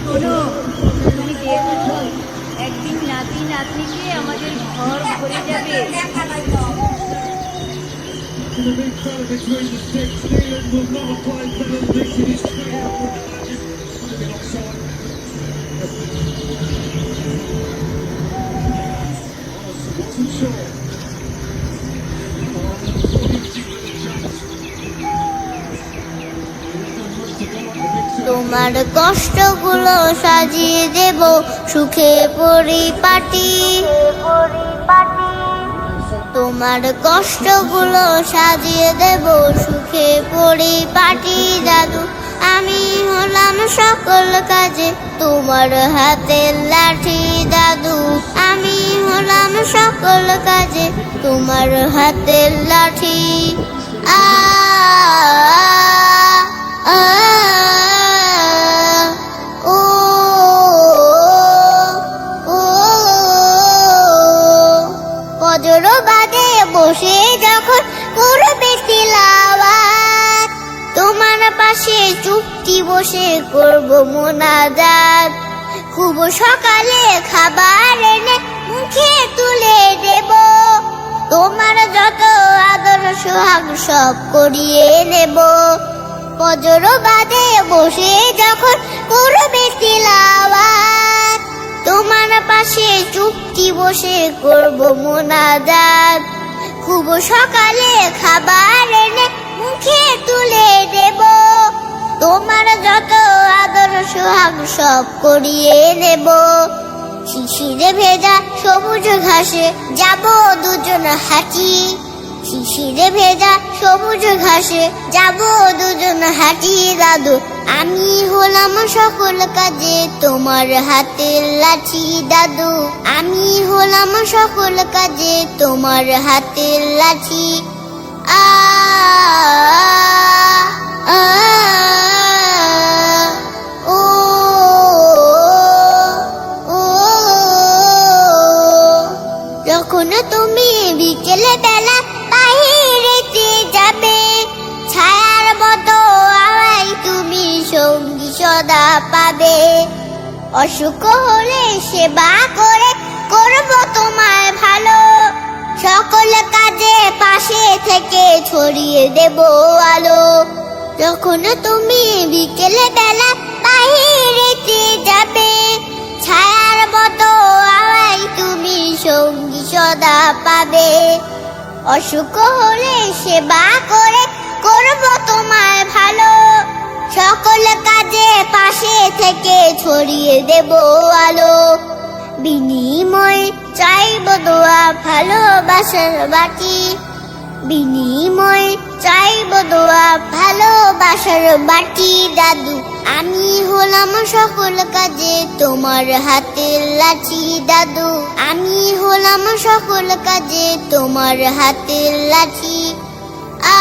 শোনো, তুমি দেখো, একদিন নাতি নাতনিকে আমাদের ঘর ভরে যাবে। To the big fella between the sticks, Neelan will not apply better than this in his career. Living offside. Wasn't sure. তোমার কষ্টগুলো সাজিয়ে দেব সুখে পরিপাটি, তোমার কষ্টগুলো সাজিয়ে দেব সুখে পরিপাটি। দাদু আমি হলাম সকল কাজে তোমার হাতের লাঠি। দাদু আমি হলাম সকল কাজে তোমার হাতের লাঠি। আ আ ও ও ফজর বাদে বসে যখন করবে তিলাওয়াত, তোমার পাশে চুপটি বসে করব মোনাজাত। খুব সকালে খাবার এনে মুখে তুলে দেব, তোমার যত আদর সোহাগ সব করিয়ে নেব। ফজর বাদে বসে যখন করবে তিলাওয়াত, তোমার পাশে চুপটি বসে করব মোনাজাত। খুব সকালে খাবার এনে মুখে তুলে দেব, তোমার যত আদর সোহাগ সব করিয়ে নেব। শিশিরে ভেজা সবুজ ঘাসে যাব দুজন হাঁটি, শিশিরে ভেজা সবুজ ঘাসে যাব দুজন হাঁটি। দাদু আমি হলাম সকল কাজে তোমার হাতের লাঠি। দাদু আমি হলাম সকল কাজে তোমার হাতের লাঠি। আ আ ও ও যখন তুমি বিকেলে বেলা বাহিরেতে যাবে, ছায়ার মতো আমায় তুমি সঙ্গী সদা পাবে। অসুখ হলে সেবা করে করব তোমায় ভালো, সকল কাজে পাশে থেকে ছড়িয়ে দেব আলো। যখন তুমি বিকেলে বেলা বাহিরেতে যাবে, ছায়ার মতো আমায় তুমি সঙ্গী সদা পাবে। অসুখ হলে সেবা করে করব তোমায় ভালো, সকল কাজে পাশে থেকে ছড়িয়ে দেব আলো। বিনিময়ে চাইব দোয়া ভালোবাসার বাটি, বিনিময়ে চাইব দোয়া ভালোবাসার বাটি। দাদু আমি হলাম সকল কাজে তোমার হাতের লাঠি। দাদু আমি হলাম সকল কাজে তোমার হাতের লাঠি। আ